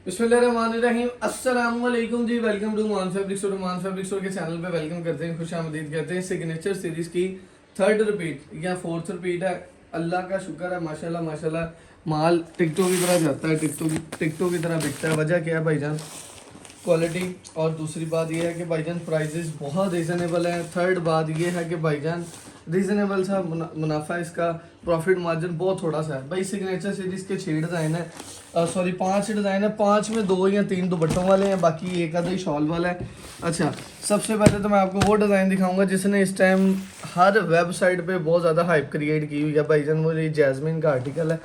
बिस्मिल्लाहिर्रहमानिर्रहीम अस्सलाम वालेकुम जी। वेलकम टू मान फैब्रिक स्टोर। मान फैब्रिक स्टोर के चैनल पे वेलकम करते हैं, खुश आमदीद कहते हैं। सिग्नेचर सीरीज की थर्ड रिपीट या फोर्थ रिपीट है। अल्लाह का शुक्र है, माशाल्लाह माशाल्लाह माल टिकटों की तरह जाता है, टिकटों की तरह बिकता है। वजह क्या है भाईजान? क्वालिटी। और दूसरी बात यह है कि भाईजान प्राइजेस बहुत रीज़नेबल हैं। थर्ड बात यह है कि भाईजान रीज़नेबल सा मुनाफा, इसका प्रॉफिट मार्जिन बहुत थोड़ा सा है। भाई सिग्नेचर सीरीज़ के 6 डिज़ाइन है, सॉरी 5 डिज़ाइन है। 5 में 2 या 3 दुपट्टों वाले हैं, बाकी एक आधा ही शॉल वाला है। अच्छा, सबसे पहले तो मैं आपको वो डिज़ाइन दिखाऊंगा जिसने इस टाइम हर वेबसाइट पे बहुत ज़्यादा हाइप क्रिएट की हुई है भाईजान। वो ये जैस्मिन का आर्टिकल है।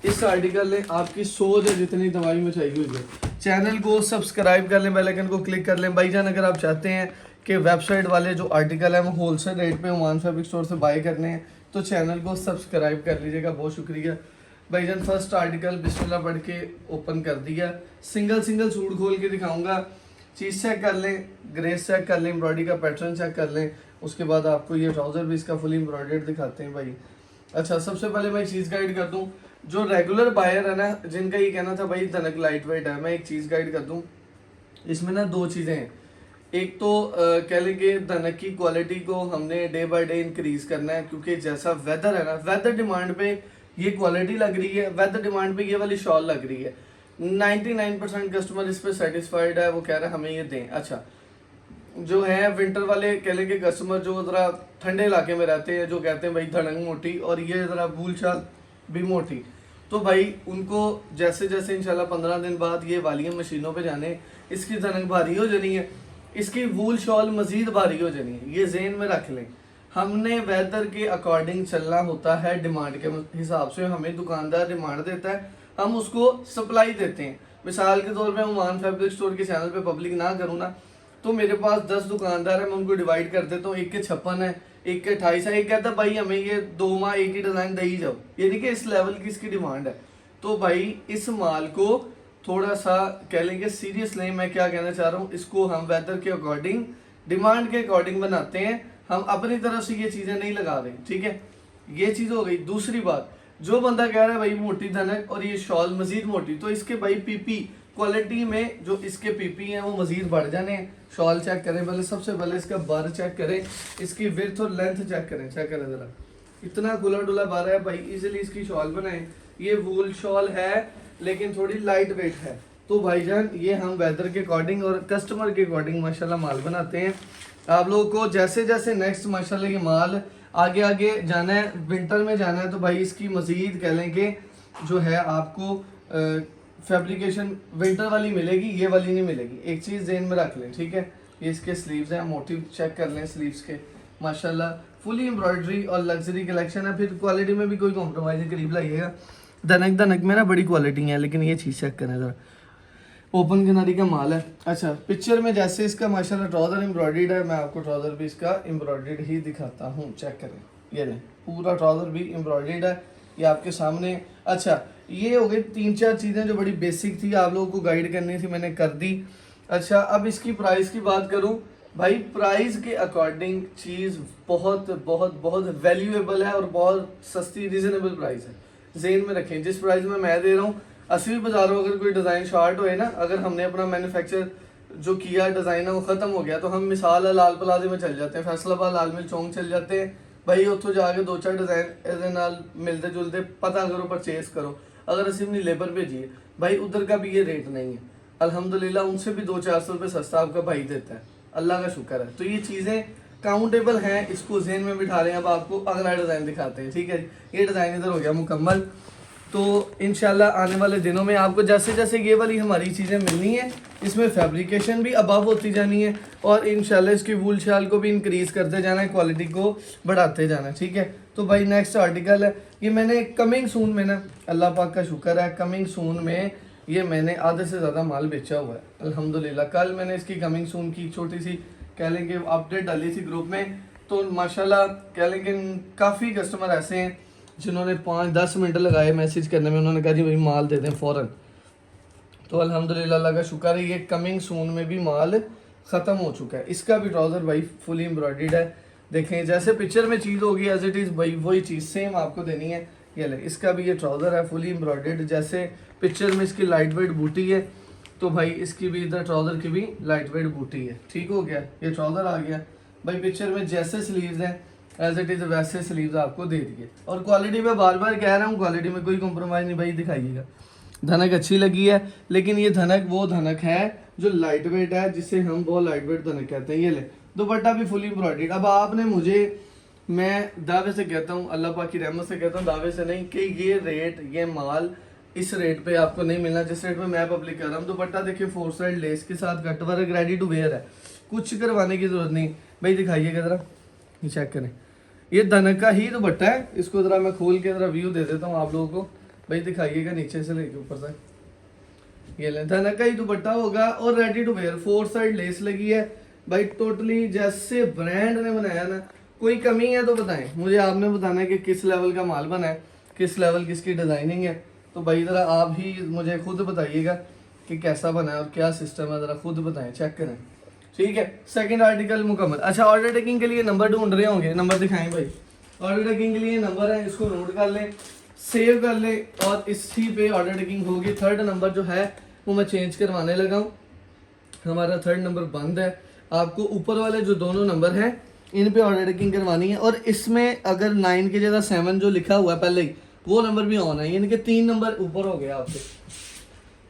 इस आर्टिकल ने आपकी सोच है जितनी दवाई में चाहिए हुई है। चैनल को सब्सक्राइब कर लें, बेल आइकन को क्लिक कर लें भाईजान। अगर आप चाहते हैं कि वेबसाइट वाले जो आर्टिकल है वो होलसेल रेट पे ओमान फैब्रिक स्टोर से बाय करने हैं तो चैनल को सब्सक्राइब कर लीजिएगा, बहुत शुक्रिया भाईजान। फर्स्ट आर्टिकल बिस्मिल्लाह पढ़ के ओपन कर दिया। सिंगल सिंगल सूट खोल के दिखाऊंगा, चीज़ चेक कर लें, ग्रेस चेक कर लें, एम्ब्रॉयडरी का पैटर्न चेक कर लें। उसके बाद आपको ये ट्राउज़र भी इसका फुल एम्ब्रॉयडर्ड दिखाते हैं भाई। अच्छा, सबसे पहले मैं एक चीज़ गाइड कर दूं, जो रेगुलर बायर है ना, जिनका ये कहना था भाई धनक लाइट वेट है, मैं एक चीज़ गाइड कर दूं। इसमें ना 2 चीज़ें हैं। एक तो कह लेंगे धनक की क्वालिटी को हमने डे बाय डे इंक्रीज करना है, क्योंकि जैसा वेदर है ना, वेदर डिमांड पे ये क्वालिटी लग रही है, वेदर डिमांड पे ये वाली शॉल लग रही है। 99% कस्टमर इस पर सेटिस्फाइड है, वो कह रहे हैं हमें ये दें। अच्छा, जो है विंटर वाले कह लेंगे कस्टमर जो ज़रा ठंडे इलाके में रहते हैं, जो कहते हैं भाई धड़ंग मोटी और ये ज़रा भूल चाल भी मोटी, तो भाई उनको जैसे जैसे इंशाल्लाह 15 दिन बाद ये वालियाँ मशीनों पे जाने, इसकी धड़ंग भारी हो जानी है, इसकी वूल शॉल मज़ीद भारी हो जानी है। ये जेन में रख लें, हमने वेदर के अकॉर्डिंग चलना होता है। डिमांड के हिसाब से हमें दुकानदार डिमांड देता है, हम उसको सप्लाई देते हैं। मिसाल के तौर पे ओमान फैब्रिक स्टोर के चैनल पे पब्लिक ना करूँ ना, तो मेरे पास 10 दुकानदार है, मैं उनको डिवाइड कर देता हूँ। एक के 56 है, एक के 28 है, एक कहता है भाई हमें ये 2 माह एक ही डिज़ाइन दे ही जाओ। यानी कि इस लेवल की इसकी डिमांड है। तो भाई इस माल को थोड़ा सा कह लेंगे सीरियस लें। मैं क्या कहना चाह रहा हूँ, इसको हम वेदर के अकॉर्डिंग, डिमांड के अकॉर्डिंग बनाते हैं, हम अपनी तरफ से ये चीज़ें नहीं लगा रहे, ठीक है। ये चीज़ हो गई। दूसरी बात, जो बंदा कह रहा है भाई मोटी धनक और ये शॉल मजीद मोटी, तो इसके भाई पीपी क्वालिटी में जो इसके पीपी हैं वो मजीद बढ़ जाने हैं। शॉल चेक करें पहले, सबसे पहले इसका बार चेक करें, इसकी विड्थ और लेंथ चेक करें। चेक करें ज़रा, इतना खुला डुला बार है भाई, इजीली इसकी शॉल बनाएं। ये वूल शॉल है लेकिन थोड़ी लाइट वेट है। तो भाईजान ये हम वेदर के अकॉर्डिंग और कस्टमर के अकॉर्डिंग माशाल्लाह माल बनाते हैं। आप लोगों को जैसे जैसे नेक्स्ट माशाल्लाह ये माल आगे आगे जाना है, विंटर में जाना है, तो भाई इसकी मज़ीद कह लें कि जो है आपको फैब्रिकेशन विंटर वाली मिलेगी, ये वाली नहीं मिलेगी। एक चीज़ ज़हन में रख लें, ठीक है। ये इसके स्लीव्स हैं, मोटिव चेक कर लें स्लीव्स के, माशाल्लाह फुली एम्ब्रॉयडरी और लग्जरी कलेक्शन है। फिर क्वालिटी में भी कोई कॉम्प्रोमाइज़ करीब लाइएगा। धनक धनक में ना बड़ी क्वालिटी है, लेकिन ये चीज़ चेक करें ज़रा, ओपन किनारी का माल है। अच्छा, पिक्चर में जैसे इसका माशाल्लाह ट्राउज़र एम्ब्रॉयडर्ड है, मैं आपको ट्राउज़र भी इसका एम्ब्रॉयडर्ड ही दिखाता हूँ। चेक करें, ये नहीं, पूरा ट्राउज़र भी एम्ब्रॉयडर्ड है, ये आपके सामने। अच्छा, ये हो गई 3-4 चीज़ें जो बड़ी बेसिक थी, आप लोगों को गाइड करनी थी, मैंने कर दी। अच्छा, अब इसकी प्राइस की बात करूँ भाई, प्राइस के अकॉर्डिंग चीज़ बहुत बहुत बहुत वैल्यूएबल है और बहुत सस्ती रीज़नेबल प्राइस है। जेन में रखें, जिस प्राइस में मैं दे रहा हूँ, असली बाजारों अगर कोई डिज़ाइन शॉर्ट हो ना, अगर हमने अपना मैन्युफैक्चर जो किया डिज़ाइन है वो ख़त्म हो गया, तो हम मिसाल लाल प्लाजे में चल जाते हैं, फैसलाबाद लाल मिल चौंक चल जाते हैं भाई, उतो जाके 2-4 डिज़ाइन ए मिलते जुलते पता करो, परचेज करो। अगर असं अपनी लेबर भेजिए भाई, उधर का भी ये रेट नहीं है, अल्हम्दुलिल्लाह उनसे भी 200-400 रुपये सस्ता आपका भाई देता है, अल्लाह का शुक्र है। तो ये चीज़ें काउंटेबल हैं, इसको जेन में बिठा रहे हैं। अब आपको अगला डिज़ाइन दिखाते हैं, ठीक है। ये डिज़ाइन इधर हो गया मुकम्मल। तो इंशाल्लाह आने वाले दिनों में आपको जैसे जैसे ये वाली हमारी चीज़ें मिलनी है, इसमें फैब्रिकेशन भी अबव होती जानी है और इंशाल्लाह इसकी वूल शाल को भी इंक्रीज़ करते जाना है, क्वालिटी को बढ़ाते जाना है, ठीक है। तो भाई नेक्स्ट आर्टिकल है, ये मैंने कमिंग सून में ना, अल्लाह पाक का शुक्र है, कमिंग सून में ये मैंने आधे से ज़्यादा माल बेचा हुआ है अल्हम्दुलिल्लाह। कल मैंने इसकी कमिंग सून की छोटी सी कह लें कि अपडेट डाली थी ग्रुप में, तो माशाल्लाह कह लें कि काफ़ी कस्टमर ऐसे हैं जिन्होंने 5-10 मिनट लगाए मैसेज करने में, उन्होंने कहा जी भाई माल दे दें फ़ौरन। तो अल्हम्दुलिल्लाह अल्लाह का शुक्र है, ये कमिंग सून में भी माल ख़त्म हो चुका है। इसका भी ट्राउज़र भाई फुली एम्ब्रॉयडर्ड है, देखें जैसे पिक्चर में चीज़ होगी एज इट इज़ भाई वही चीज़ सेम आपको देनी है। ये ले, इसका भी ये ट्राउज़र है फुली एम्ब्रॉयडर्ड, जैसे पिक्चर में इसकी लाइट वेट बूटी है, तो भाई इसकी भी इधर ट्राउज़र की भी लाइट वेट बूटी है। ठीक हो गया, ये ट्राउज़र आ गया भाई। पिक्चर में जैसे स्लीव्स हैं एज इट इज़ वैसे स्लीव्स आपको दे दिए। और क्वालिटी में बार बार कह रहा हूँ, क्वालिटी में कोई कॉम्प्रोमाइज़ नहीं भाई, दिखाइएगा। धनक अच्छी लगी है, लेकिन ये धनक वो धनक है जो लाइट वेट है, जिसे हम बहुत लाइट वेट धनक कहते हैं। ये ले दुपट्टा भी फुली एम्ब्रॉयडर्ड। अब आपने मुझे, मैं दावे से कहता हूँ, अल्लाह पाक की रहमत से कहता हूँ, दावे से नहीं, कि ये रेट, ये माल इस रेट पे आपको नहीं मिलना जिस रेट पे मैं पब्लिक कर रहा हूँ। दुपट्टा देखिए 4 साइड लेस के साथ cut work ready to wear है, कुछ करवाने की जरूरत नहीं भाई। दिखाइएगा जरा, ये चेक करें, ये धनक का ही दुपट्टा है। इसको जरा मैं खोल के जरा व्यू दे देता हूँ आप लोगों को भाई। दिखाइएगा नीचे से लेके ऊपर तक, ये ले धनक का ही दुपट्टा होगा और ready to wear. 4 side lace लगी है भाई, टोटली जैसे ब्रांड ने बनाया ना। कोई कमी है तो बताएं मुझे, आपने बताना है कि किस लेवल का माल बना है, किस लेवल किसकी डिजाइनिंग है। तो भाई ज़रा आप ही मुझे खुद बताइएगा कि कैसा बना है और क्या सिस्टम है, ज़रा खुद बताएं, चेक करें। ठीक है, सेकंड आर्टिकल मुकम्मल। अच्छा, ऑर्डर टेकिंग के लिए नंबर ढूंढ रहे होंगे, नंबर दिखाएं भाई। ऑर्डर टेकिंग के लिए नंबर है, इसको नोट कर लें, सेव कर लें और इसी पे ऑर्डर टेकिंग होगी। थर्ड नंबर जो है वो मैं चेंज करवाने लगा हूँ, हमारा थर्ड नंबर बंद है। आपको ऊपर वाले जो दोनों नंबर हैं इन पे ऑर्डर टेकिंग करवानी है। और इसमें अगर 9 की जगह 7 जो लिखा हुआ है पहले ही, वो नंबर भी ऑन है, यानी कि 3 नंबर ऊपर हो गया आपसे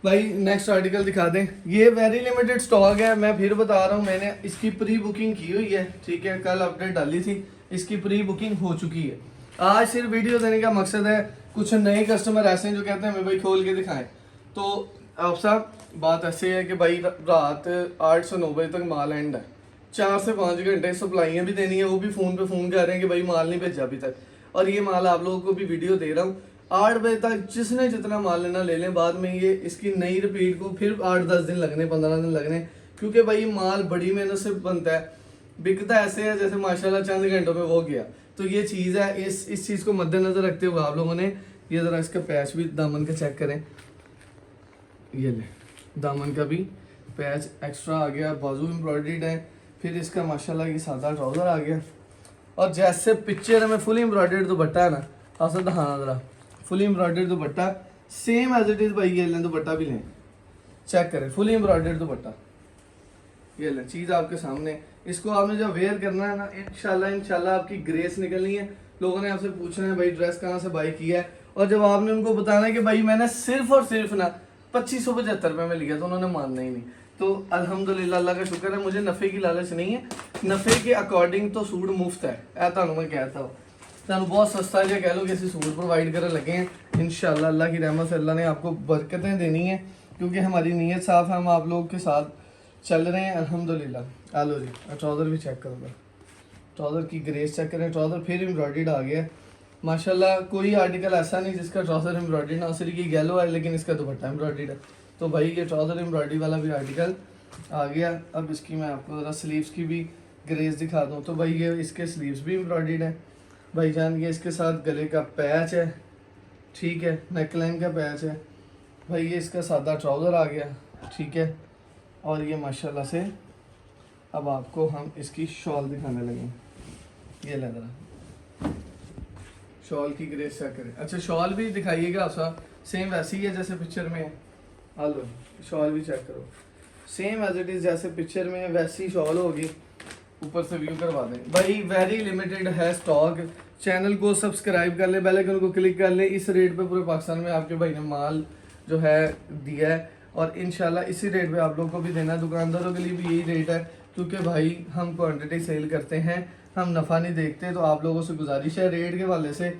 भाई। नेक्स्ट आर्टिकल दिखा दें। ये वेरी लिमिटेड स्टॉक है, मैं फिर बता रहा हूँ, मैंने इसकी प्री बुकिंग की हुई है। ठीक है, कल अपडेट डाली थी, इसकी प्री बुकिंग हो चुकी है। आज सिर्फ वीडियो देने का मकसद है, कुछ नए कस्टमर ऐसे हैं जो कहते हैं हमें भाई खोल के दिखाएं। तो आप साहब बात ऐसे है कि भाई रात 8 से 9 बजे तक माल एंड है, 4 से 5 घंटे सप्लाइयाँ भी देनी है, वो भी फ़ोन पे फ़ोन कर रहे हैं कि भाई माल नहीं भेजा अभी तक। और ये माल आप लोगों को भी वीडियो दे रहा हूँ, 8 बजे तक जिसने जितना माल लेना ले लें। बाद में ये इसकी नई रिपीट को फिर 8-10 दिन लगने, 15 दिन लगने, क्योंकि भाई माल बड़ी मेहनत से बनता है, बिकता ऐसे है जैसे माशाल्लाह चंद घंटों में हो गया। तो ये चीज़ है, इस चीज़ को मद्देनजर रखते हुए आप लोगों ने ये ज़रा इसका पैच भी दामन का चेक करें। ये ले, दामन का भी पैच एक्स्ट्रा आ गया, बाजू एम्ब्रॉयडर्ड है, फिर इसका माशाल्लाह ये सादा ट्राउज़र आ गया। और जैसे पिक्चर में फुली एम्ब्रॉयडर्ड दुपट्टा है ना, आपसे दिखाना ज़रा, fully embroidered dupatta same as it is भाई। ये लें दुपट्टा भी लें, चेक करें, फुली एम्ब्रॉयडर्ड दुपट्टा, ये लें, चीज़ आपके सामने। इसको आपने जब वेयर करना है ना, इंशाल्लाह आपकी ग्रेस निकलनी है। लोगों ने आपसे पूछना है भाई ड्रेस कहाँ से बाई किया है, और जब आपने उनको बताना है कि भाई मैंने सिर्फ और सिर्फ ना 2575 रुपये में लिया, तो उन्होंने मानना ही नहीं। तो अल्हम्दुलिल्लाह, अल्लाह का शुक्र है, मुझे नफ़े की लालच नहीं है, नफ़े के अकॉर्डिंग तो सूट मुफ्त है, ऐसा मैं कहता हूँ। तुम बहुत सस्ता जो कह लो कि सूट प्रोवाइड कर लगे हैं। इंशाल्लाह अल्लाह की रहमत से अल्लाह ने आपको बरकतें देनी है, क्योंकि हमारी नीयत साफ़ है, हम आप लोग के साथ चल रहे हैं अल्हम्दुलिल्लाह। आलो जी, ट्राउज़र भी चेक करो, ट्राउज़र की ग्रेस चेक करें। ट्राउज़र फिर एम्ब्रॉयडर्ड आ गया माशाल्लाह। कोई आर्टिकल ऐसा नहीं जिसका ट्राउज़र एम्ब्रॉयडर्ड ना, सिर्फ ये येलो है लेकिन इसका दुपट्टा एम्ब्रॉयडर्ड है। तो भाई ये ट्राउज़र एम्ब्रॉयडरी वाला भी आर्टिकल आ गया। अब इसकी मैं आपको ज़रा स्लीव्स की भी ग्रेस दिखा दूँ। तो भाई ये इसके स्लीव्स भी एम्ब्रॉयडर्ड है भाईजान। ये इसके साथ गले का पैच है, ठीक है, नेकलाइन का पैच है भाई। ये इसका सादा ट्राउज़र आ गया, ठीक है। और ये माशाल्लाह से अब आपको हम इसकी शॉल दिखाने लगे। ये ले ज़रा शॉल की ग्रेस चेक करें। अच्छा, शॉल भी दिखाइएगा, आप सेम वैसी ही है जैसे पिक्चर में है। लो शॉल भी चेक करो, सेम एज इट इज़ जैसे पिक्चर में है वैसी शॉल होगी। ऊपर से व्यू करवा दें भाई, वेरी लिमिटेड है स्टॉक। चैनल को सब्सक्राइब कर ले, बेल आइकन को क्लिक कर ले। इस रेट पे पूरे पाकिस्तान में आपके भाई ने माल जो है दिया है, और इंशाल्लाह इसी रेट पे आप लोगों को भी देना है। दुकानदारों के लिए भी यही रेट है, क्योंकि भाई हम क्वांटिटी सेल करते हैं, हम नफ़ा नहीं देखते। तो आप लोगों से गुजारिश है, रेट के वाले से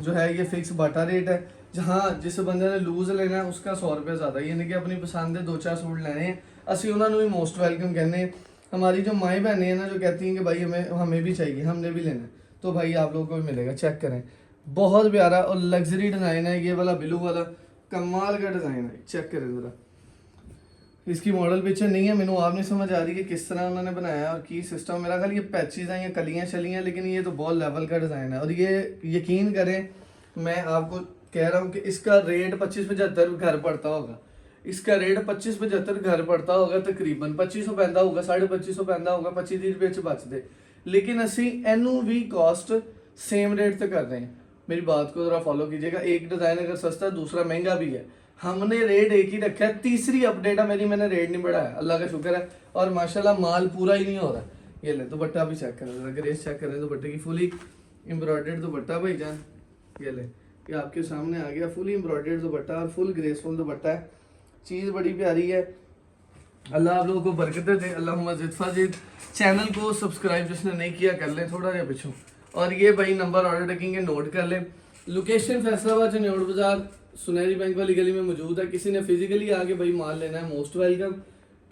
जो है ये फिक्स बाटा रेट है। जहाँ जिस बंदे ने लूज लेना है उसका 100 रुपये ज़्यादा, यानी कि अपनी पसंद है 2-4 सूट लेने हैं, असं उन्होंने भी मोस्ट वेलकम कहने। हमारी जो माएँ बहनें हैं ना, जो कहती हैं कि भाई हमें भी चाहिए, हमने भी लेना है, तो भाई आप लोगों को भी मिलेगा। चेक करें, बहुत प्यारा और लग्जरी डिज़ाइन है। ये वाला ब्लू वाला कमाल का डिज़ाइन है, चेक करें ज़रा। इसकी मॉडल पिक्चर नहीं है, मैंने आप नहीं समझ आ रही कि किस तरह उन्होंने बनाया और की सिस्टम। मेरा ख्याल ये पैचेज हैं या कलियाँ चलियाँ, लेकिन ये तो बहुत लेवल का डिज़ाइन है। और ये यकीन करें, मैं आपको कह रहा हूँ कि इसका रेट 25-75 घर पड़ता होगा। इसका रेट 25-75 घर पड़ता होगा, तकरीबन 2500 पैंदा होगा, 2550 पैंदा होगा, 25-30 रुपये च बचते। लेकिन असी एनू भी कॉस्ट सेम रेट से कर रहे हैं। मेरी बात को ज़रा फॉलो कीजिएगा। एक डिज़ाइन अगर सस्ता, दूसरा महंगा भी है, हमने रेट एक ही रखा है, तीसरी अपडेट है मेरी, मैंने रेट नहीं बढ़ाया, अल्लाह का शुक्र है। और माशाल्लाह माल पूरा ही नहीं हो रहा। ये ले दुपट्टा भी चेक करें जरा, ग्रेस चेक करें दुपट्टे की, फुली एम्ब्रॉयडर्ड दुपट्टा भाईजान। ये ले, ये आपके सामने आ गया, फुली एम्ब्रॉयडर्ड दुपट्टा और फुल ग्रेसफुल दुपट्टा है। चीज़ बड़ी प्यारी है। अल्लाह आप लोगों को बरकतें दे। अल्लाहुम्मा ज़िद फ़ज़िद। चैनल को सब्सक्राइब जिसने नहीं किया कर ले, थोड़ा या पीछू। और ये भाई नंबर ऑर्डर टेकिंग के नोट कर ले। लोकेशन फैसलाबाद चन्योड़ बाजार सुनहरी बैंक वाली गली में मौजूद है। किसी ने फिजिकली आके भाई माल लेना है, मोस्ट वेलकम।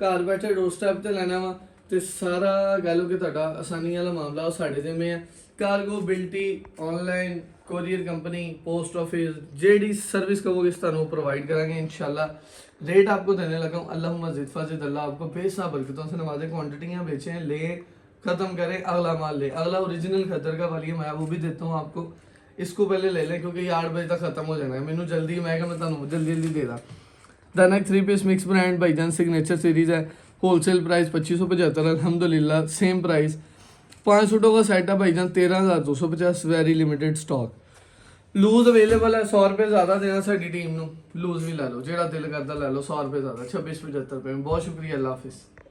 घर बैठे डोर स्टेप ते लेना वा ते सारा कह लो कि ਤੁਹਾਡਾ आसानी वाला मामला ਉਹ ਸਾਡੇ जिम्मे है। कार्गो बिल्टी online courier company post office जेडी सर्विस कहोगे इस तरह प्रोवाइड करेंगे इंशाल्लाह। रेट आपको देने लगा हूँ। अल्लाहुम्मा ज़िद फ़ज़िद। अल्लाह आपको बेसा बरकतों से नवाजे। क्वान्टिटियाँ बेचें, ले ख़त्म करें, अगला माल ले। अगला ओरिजिनल खतर का वाली मैं वो भी देता हूँ आपको। इसको पहले ले लें क्योंकि ये 8 बजे तक खत्म हो जाना है। मैनू जल्दी, मैं क्या मैं जल्दी जल्दी दे रहा। दैनक 3 पीस मिक्स ब्रांड भाईजान सिग्नेचर सीरीज़ है। होलसेल प्राइस 2575 अल्हम्दुलिल्लाह सेम प्राइस। 5 सूटों का सेट है भाईजान 13,250 very limited stock. Loose available है। 100 रुपये ज़्यादा देना साडी टीम को। लूज भी लै लो, जेड़ा दिल करता लै लो। 100 रुपये ज़्यादा 2675 रुपये में। बहुत शुक्रिया, अल्लाह हाफिज़।